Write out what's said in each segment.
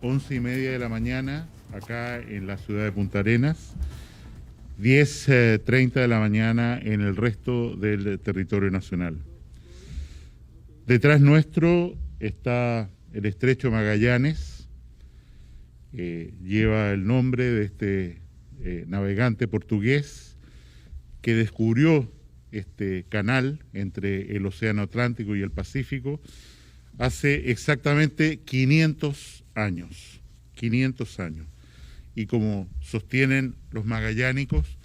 11:30 de la mañana, acá en la ciudad de Punta Arenas, 10:30 de la mañana en el resto del territorio nacional. Detrás nuestro está el Estrecho Magallanes, lleva el nombre de este navegante portugués que descubrió este canal entre el Océano Atlántico y el Pacífico hace exactamente 500 años. 500 años. Y como sostienen los magallánicos,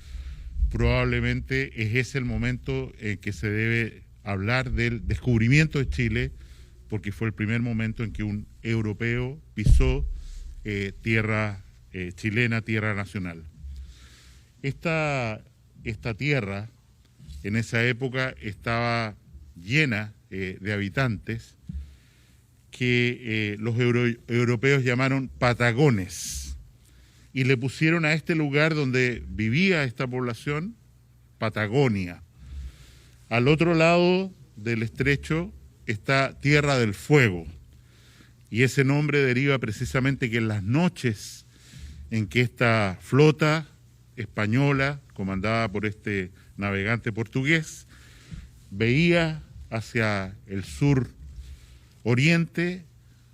probablemente es ese el momento en que se debe hablar del descubrimiento de Chile, porque fue el primer momento en que un europeo pisó tierra chilena, tierra nacional. Esta tierra en esa época estaba llena de habitantes que los europeos llamaron patagones y le pusieron a este lugar donde vivía esta población Patagonia. Al otro lado del estrecho está Tierra del Fuego y ese nombre deriva precisamente que en las noches en que esta flota española, comandada por este navegante portugués, veía hacia el sur oriente,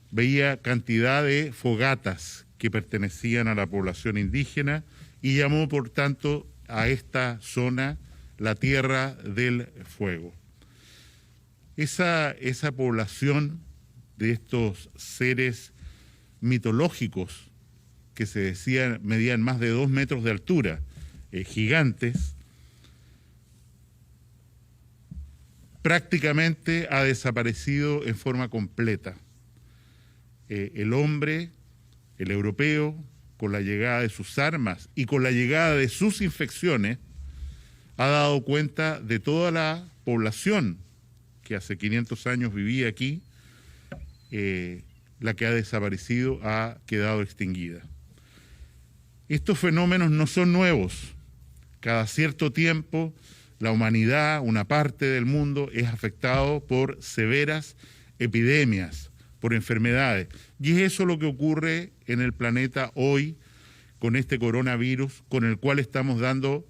veía cantidad de fogatas que pertenecían a la población indígena y llamó por tanto a esta zona la Tierra del Fuego. Esa población de estos seres mitológicos que se decían medían más de 2 metros de altura, gigantes, prácticamente ha desaparecido en forma completa. El hombre, el europeo, con la llegada de sus armas y con la llegada de sus infecciones, ha dado cuenta de toda la población que hace 500 años vivía aquí, la que ha desaparecido ha quedado extinguida. Estos fenómenos no son nuevos. Cada cierto tiempo la humanidad, una parte del mundo, es afectado por severas epidemias, por enfermedades. Y es eso lo que ocurre en el planeta hoy con este coronavirus, con el cual estamos dando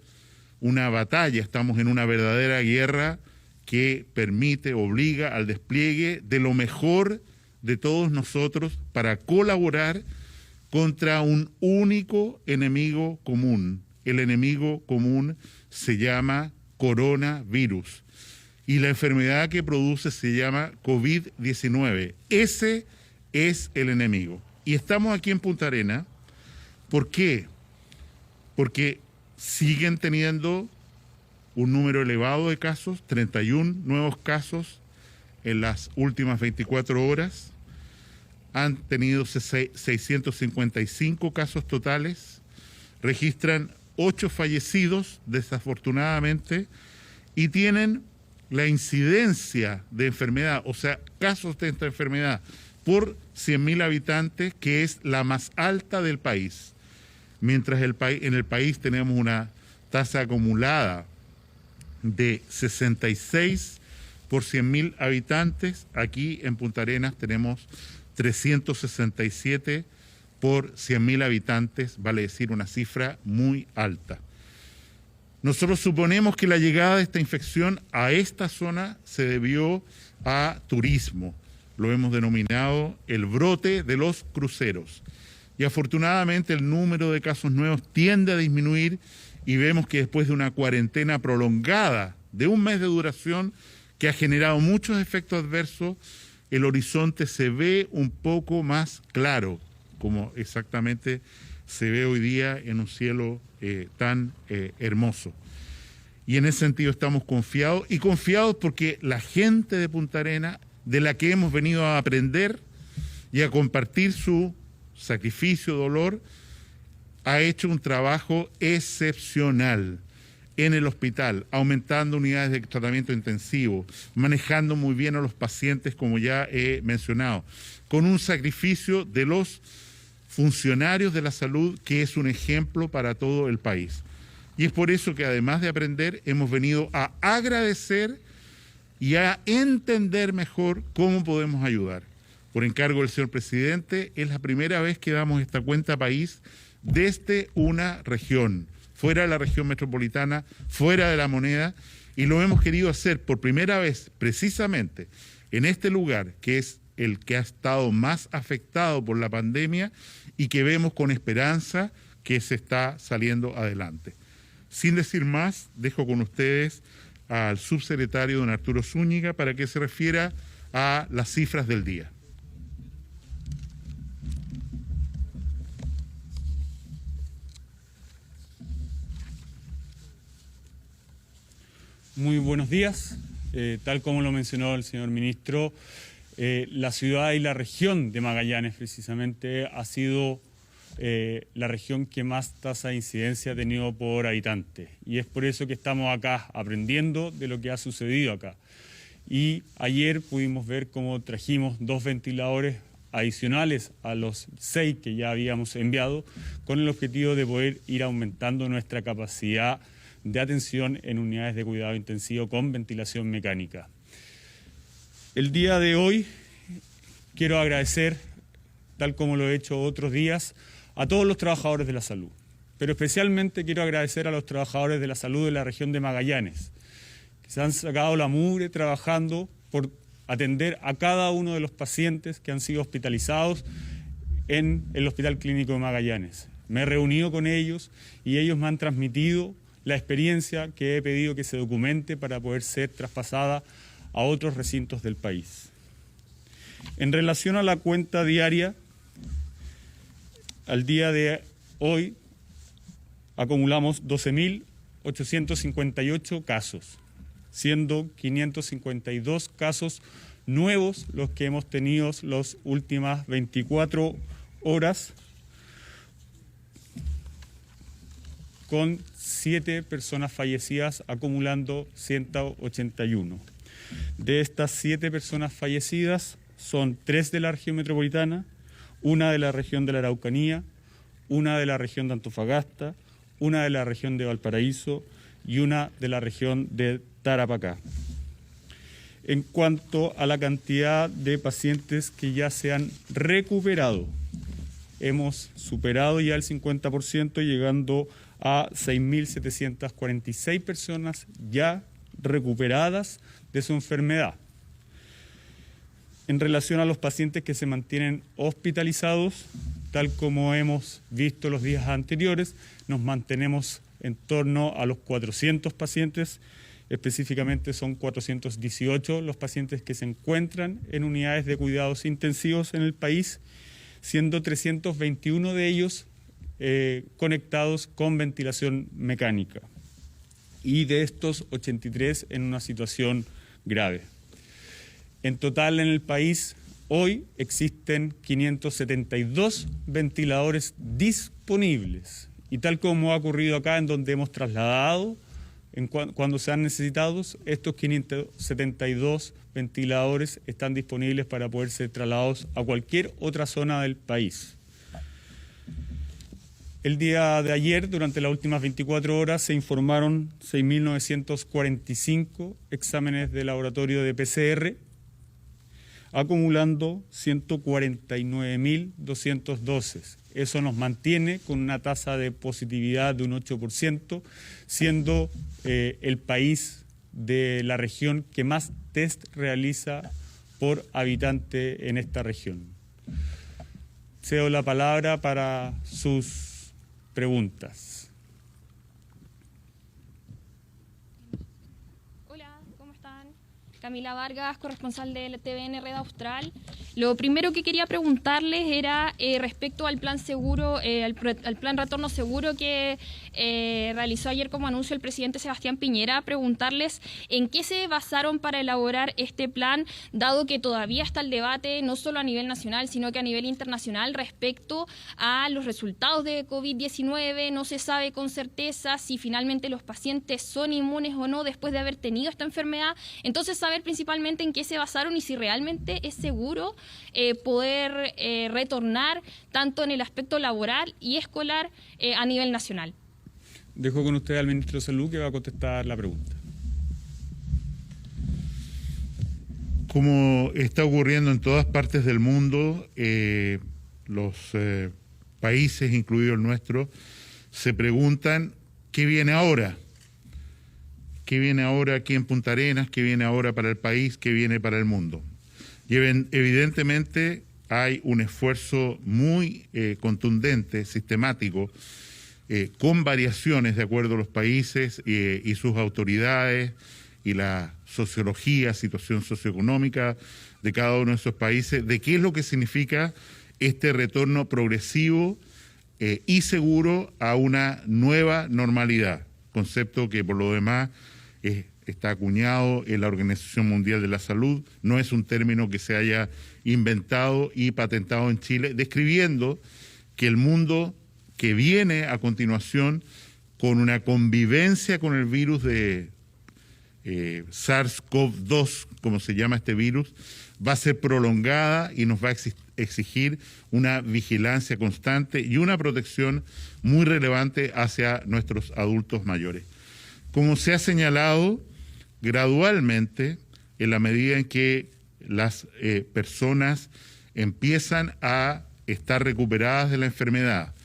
una batalla, estamos en una verdadera guerra que permite, obliga al despliegue de lo mejor de todos nosotros para colaborar contra un único enemigo común. El enemigo común se llama coronavirus y la enfermedad que produce se llama COVID-19. Ese es el enemigo. Y estamos aquí en Punta Arenas. ¿Por qué? Porque siguen teniendo un número elevado de casos, 31 nuevos casos en las últimas 24 horas. Han tenido 655 casos totales, registran 8 fallecidos, desafortunadamente, y tienen la incidencia de enfermedad, o sea, casos de esta enfermedad, por 100.000 habitantes, que es la más alta del país. Mientras en el país tenemos una tasa acumulada de 66 por 100.000 habitantes, aquí en Punta Arenas tenemos 367 por 100.000 habitantes, vale decir una cifra muy alta. Nosotros suponemos que la llegada de esta infección a esta zona se debió a turismo. Lo hemos denominado el brote de los cruceros. Y afortunadamente el número de casos nuevos tiende a disminuir y vemos que después de una cuarentena prolongada de un mes de duración que ha generado muchos efectos adversos, el horizonte se ve un poco más claro, como exactamente se ve hoy día en un cielo tan hermoso. Y en ese sentido estamos confiados, y confiados porque la gente de Punta Arenas, de la que hemos venido a aprender y a compartir su sacrificio, dolor, ha hecho un trabajo excepcional en el hospital, aumentando unidades de tratamiento intensivo, manejando muy bien a los pacientes, como ya he mencionado, con un sacrificio de los funcionarios de la salud que es un ejemplo para todo el país. Y es por eso que además de aprender, hemos venido a agradecer y a entender mejor cómo podemos ayudar. por encargo del señor presidente, es la primera vez que damos esta cuenta país desde una región, fuera de la región metropolitana, fuera de la moneda, y lo hemos querido hacer por primera vez precisamente en este lugar, que es el que ha estado más afectado por la pandemia y que vemos con esperanza que se está saliendo adelante. Sin decir más, dejo con ustedes al subsecretario don Arturo Zúñiga para que se refiera a las cifras del día. Muy buenos días. Tal como lo mencionó el señor ministro, la ciudad y la región de Magallanes precisamente ha sido la región que más tasa de incidencia ha tenido por habitante. Y es por eso que estamos acá aprendiendo de lo que ha sucedido acá. Y ayer pudimos ver cómo trajimos 2 ventiladores adicionales a los 6 que ya habíamos enviado, con el objetivo de poder ir aumentando nuestra capacidad de atención en unidades de cuidado intensivo con ventilación mecánica. El día de hoy quiero agradecer, tal como lo he hecho otros días, a todos los trabajadores de la salud, pero especialmente quiero agradecer a los trabajadores de la salud de la región de Magallanes, que se han sacado la mugre trabajando por atender a cada uno de los pacientes que han sido hospitalizados en el Hospital Clínico de Magallanes. Me he reunido con ellos y ellos me han transmitido la experiencia que he pedido que se documente para poder ser traspasada a otros recintos del país. En relación a la cuenta diaria, al día de hoy acumulamos 12.858 casos, siendo 552 casos nuevos los que hemos tenido las últimas 24 horas, con 7 personas fallecidas, acumulando 181. De estas 7 personas fallecidas, son 3 de la región metropolitana, 1 de la región de la Araucanía, 1 de la región de Antofagasta, 1 de la región de Valparaíso y 1 de la región de Tarapacá. En cuanto a la cantidad de pacientes que ya se han recuperado, hemos superado ya el 50%, llegando a 6.746 personas ya recuperadas de su enfermedad. En relación a los pacientes que se mantienen hospitalizados, tal como hemos visto los días anteriores, nos mantenemos en torno a los 400 pacientes, específicamente son 418 los pacientes que se encuentran en unidades de cuidados intensivos en el país, siendo 321 de ellos conectados con ventilación mecánica, y de estos 83 en una situación grave. En total en el país hoy existen 572 ventiladores disponibles, y tal como ha ocurrido acá, en donde hemos trasladado cuando se han necesitado, estos 572 ventiladores están disponibles para poder ser trasladados a cualquier otra zona del país. El día de ayer, durante las últimas 24 horas, se informaron 6.945 exámenes de laboratorio de PCR, acumulando 149.212. Eso nos mantiene con una tasa de positividad de un 8%, siendo el país de la región que más test realiza por habitante en esta región. Cedo la palabra para sus preguntas. Hola, ¿cómo están? Camila Vargas, corresponsal de TVN Red Austral. Lo primero que quería preguntarles era respecto al plan seguro, al plan retorno seguro que realizó ayer como anuncio el presidente Sebastián Piñera. Preguntarles en qué se basaron para elaborar este plan, dado que todavía está el debate no solo a nivel nacional, sino que a nivel internacional respecto a los resultados de COVID-19. No se sabe con certeza si finalmente los pacientes son inmunes o no después de haber tenido esta enfermedad. Entonces, saber principalmente en qué se basaron y si realmente es seguro poder retornar tanto en el aspecto laboral y escolar a nivel nacional. Dejo con usted al ministro de Salud, que va a contestar la pregunta. Como está ocurriendo en todas partes del mundo, los países, incluido el nuestro, se preguntan ¿qué viene ahora? ¿Qué viene ahora aquí en Punta Arenas? ¿Qué viene ahora para el país? ¿Qué viene para el mundo? Y evidentemente hay un esfuerzo muy contundente, sistemático, con variaciones de acuerdo a los países y sus autoridades y la sociología, situación socioeconómica de cada uno de esos países, de qué es lo que significa este retorno progresivo y seguro a una nueva normalidad, concepto que por lo demás está acuñado en la Organización Mundial de la Salud, no es un término que se haya inventado y patentado en Chile, describiendo que el mundo que viene a continuación con una convivencia con el virus de SARS-CoV-2, como se llama este virus, va a ser prolongada y nos va a exigir una vigilancia constante y una protección muy relevante hacia nuestros adultos mayores. Como se ha señalado, gradualmente, en la medida en que las personas empiezan a estar recuperadas de la enfermedad,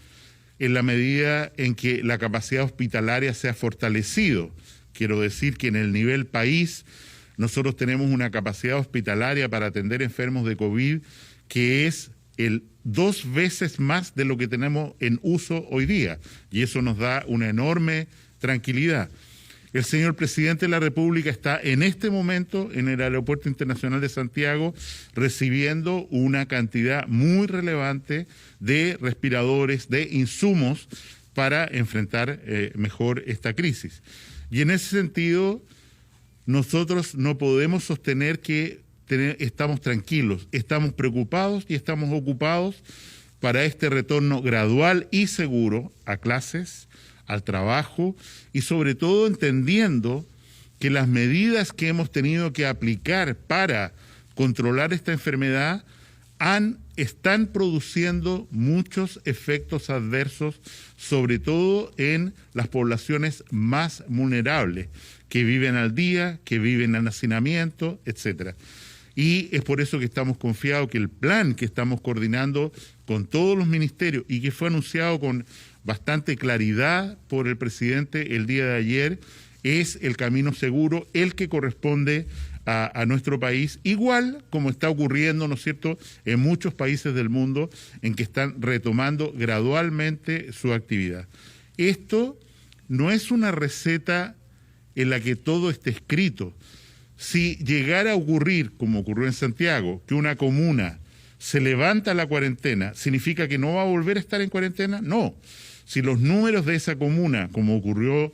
en la medida en que la capacidad hospitalaria se ha fortalecido, quiero decir que en el nivel país nosotros tenemos una capacidad hospitalaria para atender enfermos de COVID que es 2 veces más de lo que tenemos en uso hoy día, y eso nos da una enorme tranquilidad. El señor presidente de la República está en este momento en el Aeropuerto Internacional de Santiago recibiendo una cantidad muy relevante de respiradores, de insumos para enfrentar mejor esta crisis. Y en ese sentido, nosotros no podemos sostener que estamos tranquilos, estamos preocupados y estamos ocupados para este retorno gradual y seguro a clases, al trabajo y sobre todo entendiendo que las medidas que hemos tenido que aplicar para controlar esta enfermedad están produciendo muchos efectos adversos, sobre todo en las poblaciones más vulnerables, que viven al día, que viven en hacinamiento, etcétera. Y es por eso que estamos confiados que el plan que estamos coordinando con todos los ministerios y que fue anunciado con bastante claridad por el presidente el día de ayer, es el camino seguro, el que corresponde a nuestro país, igual como está ocurriendo, ¿no es cierto?, en muchos países del mundo en que están retomando gradualmente su actividad. Esto no es una receta en la que todo esté escrito. Si llegara a ocurrir, como ocurrió en Santiago, que una comuna se levanta la cuarentena, ¿significa que no va a volver a estar en cuarentena? No. Si los números de esa comuna, como ocurrió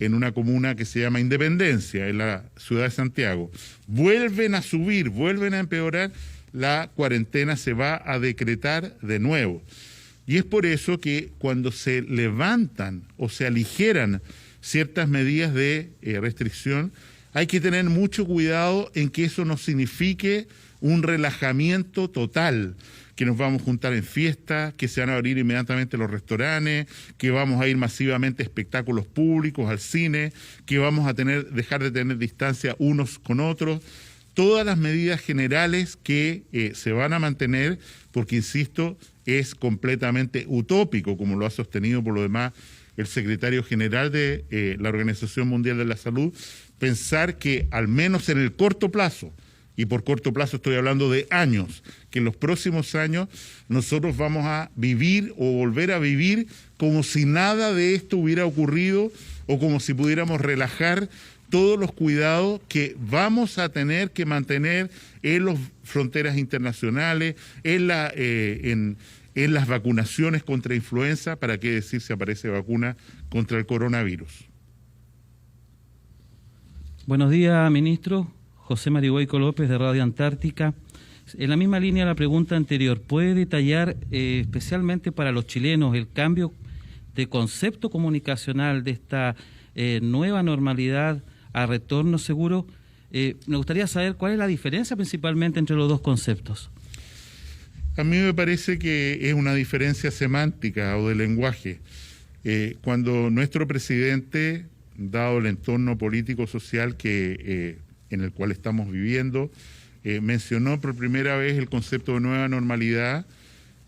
en una comuna que se llama Independencia, en la ciudad de Santiago, vuelven a subir, vuelven a empeorar, la cuarentena se va a decretar de nuevo. Y es por eso que cuando se levantan o se aligeran ciertas medidas de restricción, hay que tener mucho cuidado en que eso no signifique un relajamiento total, que nos vamos a juntar en fiestas, que se van a abrir inmediatamente los restaurantes, que vamos a ir masivamente a espectáculos públicos, al cine, que vamos a dejar de tener distancia unos con otros. Todas las medidas generales que se van a mantener, porque, insisto, es completamente utópico, como lo ha sostenido por lo demás el secretario general de la Organización Mundial de la Salud, pensar que al menos en el corto plazo, y por corto plazo estoy hablando de años, que en los próximos años nosotros vamos a vivir o volver a vivir como si nada de esto hubiera ocurrido o como si pudiéramos relajar todos los cuidados que vamos a tener que mantener en las fronteras internacionales, en las vacunaciones contra influenza, para qué decir si aparece vacuna contra el coronavirus. Buenos días, ministro. José Marihuaico López, de Radio Antártica. En la misma línea de la pregunta anterior, ¿puede detallar especialmente para los chilenos el cambio de concepto comunicacional de esta nueva normalidad a retorno seguro? Me gustaría saber cuál es la diferencia principalmente entre los dos conceptos. A mí me parece que es una diferencia semántica o de lenguaje. Cuando nuestro presidente, dado el entorno político-social en el cual estamos viviendo, mencionó por primera vez el concepto de nueva normalidad,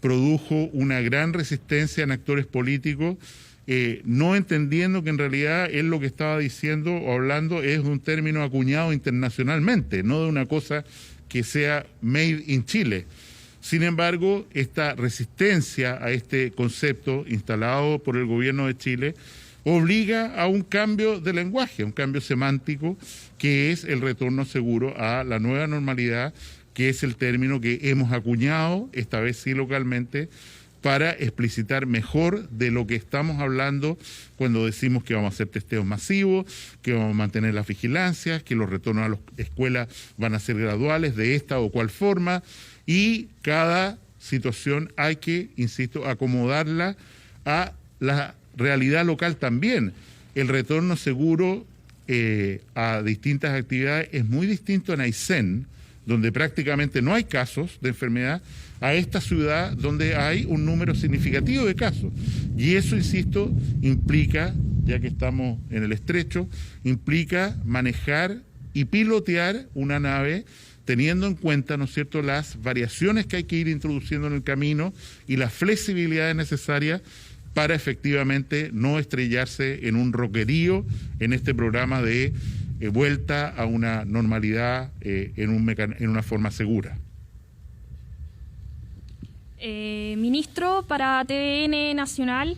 produjo una gran resistencia en actores políticos, no entendiendo que en realidad él lo que estaba diciendo o hablando es de un término acuñado internacionalmente, no de una cosa que sea made in Chile. Sin embargo, esta resistencia a este concepto instalado por el gobierno de Chile obliga a un cambio de lenguaje, un cambio semántico, que es el retorno seguro a la nueva normalidad, que es el término que hemos acuñado, esta vez sí localmente, para explicitar mejor de lo que estamos hablando cuando decimos que vamos a hacer testeos masivos, que vamos a mantener las vigilancias, que los retornos a las escuelas van a ser graduales de esta o cual forma, y cada situación hay que, insisto, acomodarla a la realidad local también. El retorno seguro a distintas actividades es muy distinto en Aysén, donde prácticamente no hay casos de enfermedad, a esta ciudad donde hay un número significativo de casos. Y eso, insisto, implica, ya que estamos en el estrecho, implica manejar y pilotear una nave teniendo en cuenta, ¿no es cierto?, las variaciones que hay que ir introduciendo en el camino y las flexibilidades necesarias para efectivamente no estrellarse en un roquerío en este programa de vuelta a una normalidad en una forma segura. Ministro, para TVN Nacional,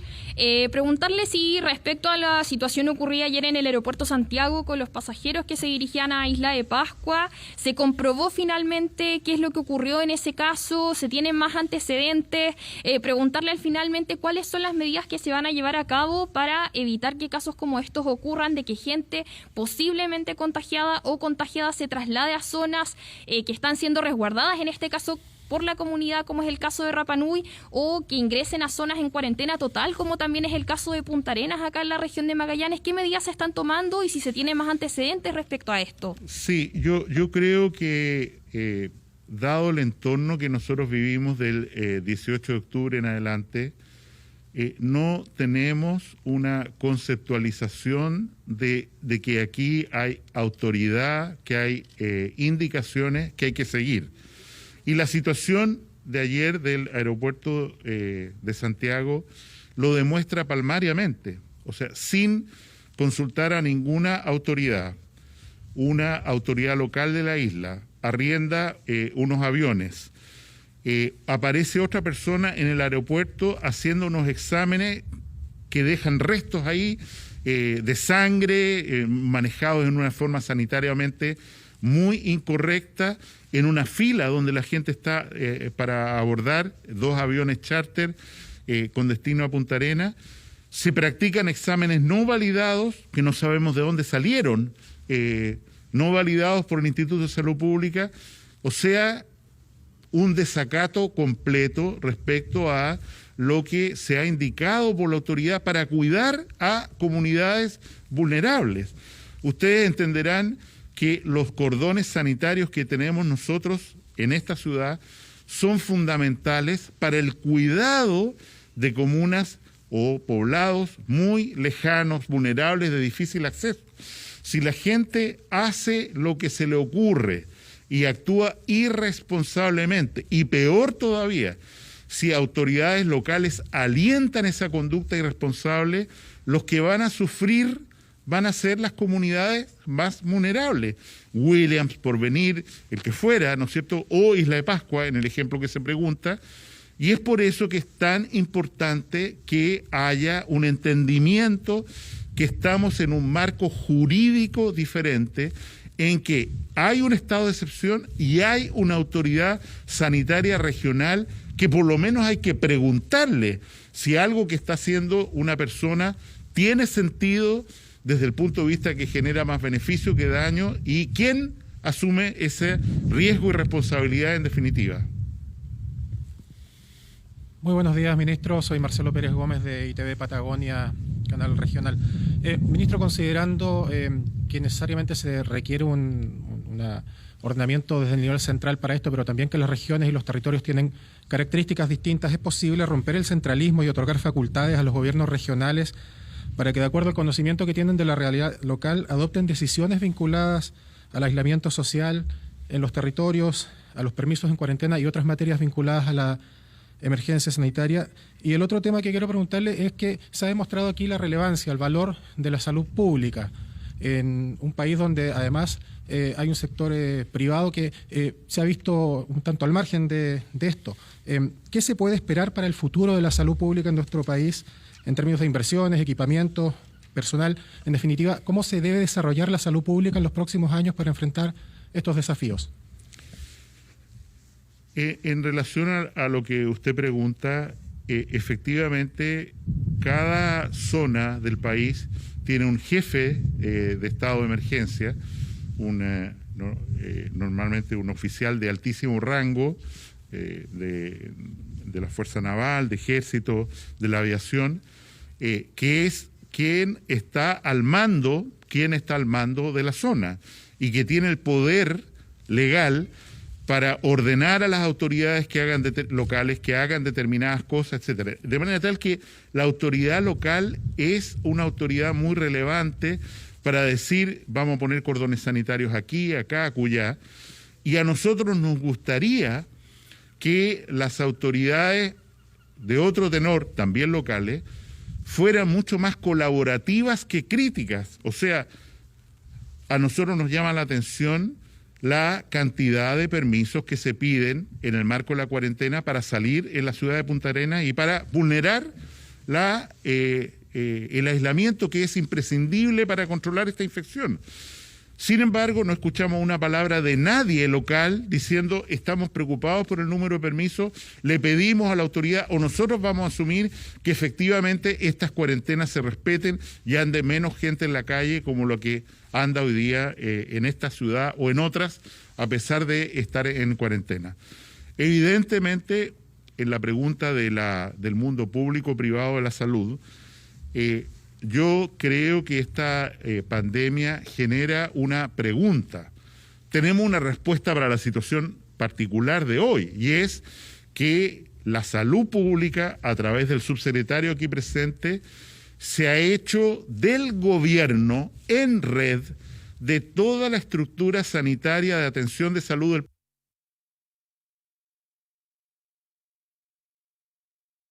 preguntarle si respecto a la situación ocurrida ayer en el aeropuerto Santiago con los pasajeros que se dirigían a Isla de Pascua, ¿se comprobó finalmente qué es lo que ocurrió en ese caso? ¿Se tienen más antecedentes? Preguntarle finalmente cuáles son las medidas que se van a llevar a cabo para evitar que casos como estos ocurran, de que gente posiblemente contagiada o contagiada se traslade a zonas que están siendo resguardadas, en este caso por la comunidad, como es el caso de Rapa Nui, o que ingresen a zonas en cuarentena total, como también es el caso de Punta Arenas, acá en la región de Magallanes. ¿Qué medidas se están tomando y si se tienen más antecedentes respecto a esto? Sí, yo creo que dado el entorno que nosotros vivimos del 18 de octubre en adelante, no tenemos una conceptualización de que aquí hay autoridad, que hay indicaciones que hay que seguir. Y la situación de ayer del aeropuerto de Santiago lo demuestra palmariamente, o sea, sin consultar a ninguna autoridad. Una autoridad local de la isla arrienda unos aviones, aparece otra persona en el aeropuerto haciendo unos exámenes que dejan restos ahí de sangre, manejados en una forma sanitariamente muy incorrecta, en una fila donde la gente está para abordar 2 aviones charter con destino a Punta Arenas. Se practican exámenes no validados, que no sabemos de dónde salieron, no validados por el Instituto de Salud Pública, o sea, un desacato completo respecto a lo que se ha indicado por la autoridad para cuidar a comunidades vulnerables. Ustedes entenderán que los cordones sanitarios que tenemos nosotros en esta ciudad son fundamentales para el cuidado de comunas o poblados muy lejanos, vulnerables, de difícil acceso. Si la gente hace lo que se le ocurre y actúa irresponsablemente, y peor todavía, si autoridades locales alientan esa conducta irresponsable, los que van a sufrir van a ser las comunidades más vulnerables. Williams, Porvenir, el que fuera, ¿no es cierto?, o Isla de Pascua, en el ejemplo que se pregunta, y es por eso que es tan importante que haya un entendimiento que estamos en un marco jurídico diferente, en que hay un estado de excepción y hay una autoridad sanitaria regional que por lo menos hay que preguntarle si algo que está haciendo una persona tiene sentido desde el punto de vista que genera más beneficio que daño, y quién asume ese riesgo y responsabilidad en definitiva. Muy buenos días, ministro. Soy Marcelo Pérez Gómez de ITV Patagonia, canal regional. Ministro, considerando que necesariamente se requiere un ordenamiento desde el nivel central para esto, pero también que las regiones y los territorios tienen características distintas, ¿es posible romper el centralismo y otorgar facultades a los gobiernos regionales para que, de acuerdo al conocimiento que tienen de la realidad local, adopten decisiones vinculadas al aislamiento social en los territorios, a los permisos en cuarentena y otras materias vinculadas a la emergencia sanitaria. Y el otro tema que quiero preguntarle es que se ha demostrado aquí la relevancia, el valor de la salud pública en un país donde además hay un sector privado que se ha visto un tanto al margen de esto. ¿Qué se puede esperar para el futuro de la salud pública en nuestro país en términos de inversiones, equipamiento, personal? En definitiva, ¿cómo se debe desarrollar la salud pública en los próximos años para enfrentar estos desafíos? En relación a lo que usted pregunta, efectivamente, cada zona del país tiene un jefe de estado de emergencia, normalmente un oficial de altísimo rango de la Fuerza Naval, de Ejército, de la Aviación, que es quien está al mando de la zona y que tiene el poder legal para ordenar a las autoridades que hagan locales que hagan determinadas cosas, etcétera. De manera tal que la autoridad local es una autoridad muy relevante para decir, vamos a poner cordones sanitarios aquí, acá, acullá, y a nosotros nos gustaría que las autoridades de otro tenor, también locales, fueran mucho más colaborativas que críticas. O sea, a nosotros nos llama la atención la cantidad de permisos que se piden en el marco de la cuarentena para salir en la ciudad de Punta Arenas y para vulnerar el aislamiento que es imprescindible para controlar esta infección. Sin embargo, no escuchamos una palabra de nadie local diciendo estamos preocupados por el número de permisos, le pedimos a la autoridad o nosotros vamos a asumir que efectivamente estas cuarentenas se respeten y ande menos gente en la calle como lo que anda hoy día en esta ciudad o en otras, a pesar de estar en cuarentena. Evidentemente, en la pregunta del mundo público-privado de la salud, yo creo que esta pandemia genera una pregunta. Tenemos una respuesta para la situación particular de hoy, y es que la salud pública, a través del subsecretario aquí presente, se ha hecho del gobierno en red de toda la estructura sanitaria de atención de salud del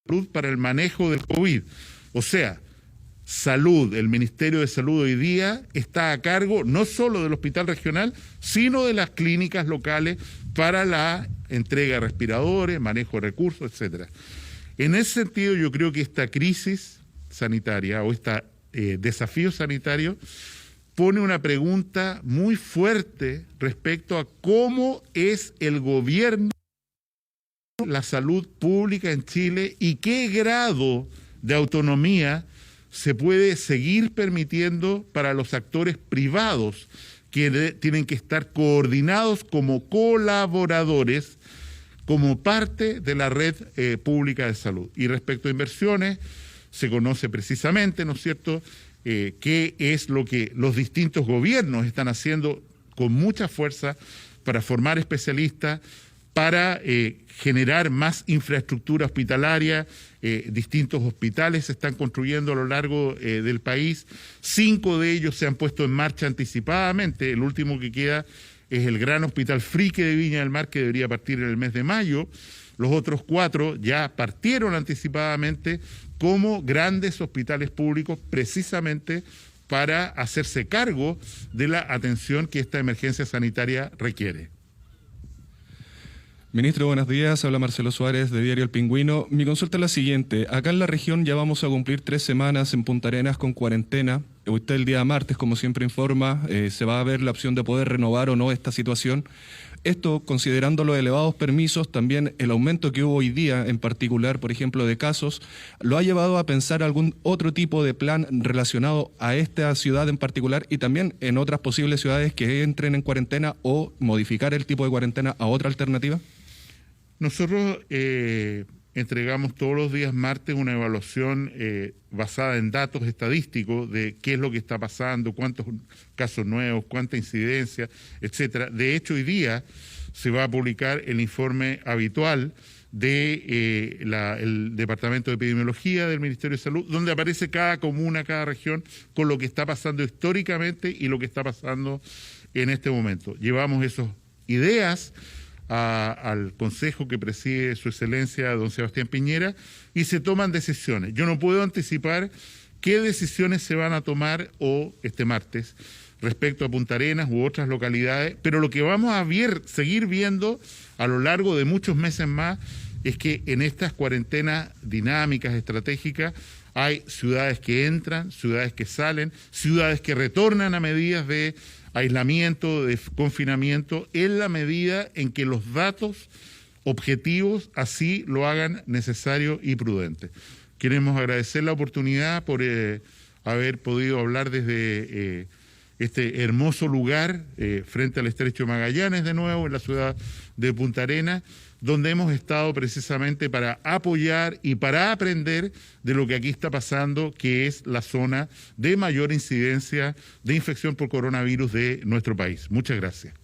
país para el manejo del COVID. O sea, Salud, el Ministerio de Salud hoy día está a cargo no solo del hospital regional, sino de las clínicas locales para la entrega de respiradores, manejo de recursos, etcétera. En ese sentido, yo creo que esta crisis sanitaria o este desafío sanitario pone una pregunta muy fuerte respecto a cómo es el gobierno, la salud pública en Chile y qué grado de autonomía se puede seguir permitiendo para los actores privados que tienen que estar coordinados como colaboradores, como parte de la red pública de salud. Y respecto a inversiones, se conoce precisamente, ¿no es cierto?, qué es lo que los distintos gobiernos están haciendo con mucha fuerza para formar especialistas, para generar más infraestructura hospitalaria. Distintos hospitales se están construyendo a lo largo del país. 5 de ellos se han puesto en marcha anticipadamente. El último que queda es el Gran Hospital Frique de Viña del Mar, que debería partir en el mes de mayo. Los otros 4 ya partieron anticipadamente como grandes hospitales públicos, precisamente para hacerse cargo de la atención que esta emergencia sanitaria requiere. Ministro, buenos días. Habla Marcelo Suárez de Diario El Pingüino. Mi consulta es la siguiente. Acá en la región ya vamos a cumplir 3 semanas en Punta Arenas con cuarentena. Usted el día martes, como siempre informa, se va a ver la opción de poder renovar o no esta situación. Esto, considerando los elevados permisos, también el aumento que hubo hoy día, en particular, por ejemplo, de casos, ¿lo ha llevado a pensar algún otro tipo de plan relacionado a esta ciudad en particular y también en otras posibles ciudades que entren en cuarentena o modificar el tipo de cuarentena a otra alternativa? Nosotros entregamos todos los días martes una evaluación basada en datos estadísticos de qué es lo que está pasando, cuántos casos nuevos, cuánta incidencia, etcétera. De hecho, hoy día se va a publicar el informe habitual del Departamento de Epidemiología del Ministerio de Salud, donde aparece cada comuna, cada región, con lo que está pasando históricamente y lo que está pasando en este momento. Llevamos esos ideas al consejo que preside su excelencia don Sebastián Piñera y se toman decisiones. Yo no puedo anticipar qué decisiones se van a tomar este martes respecto a Punta Arenas u otras localidades, pero lo que vamos a seguir viendo a lo largo de muchos meses más es que en estas cuarentenas dinámicas, estratégicas, hay ciudades que entran, ciudades que salen, ciudades que retornan a medidas de aislamiento, de confinamiento, en la medida en que los datos objetivos así lo hagan necesario y prudente. Queremos agradecer la oportunidad por haber podido hablar desde este hermoso lugar frente al Estrecho de Magallanes, de nuevo, en la ciudad de Punta Arenas, donde hemos estado precisamente para apoyar y para aprender de lo que aquí está pasando, que es la zona de mayor incidencia de infección por coronavirus de nuestro país. Muchas gracias.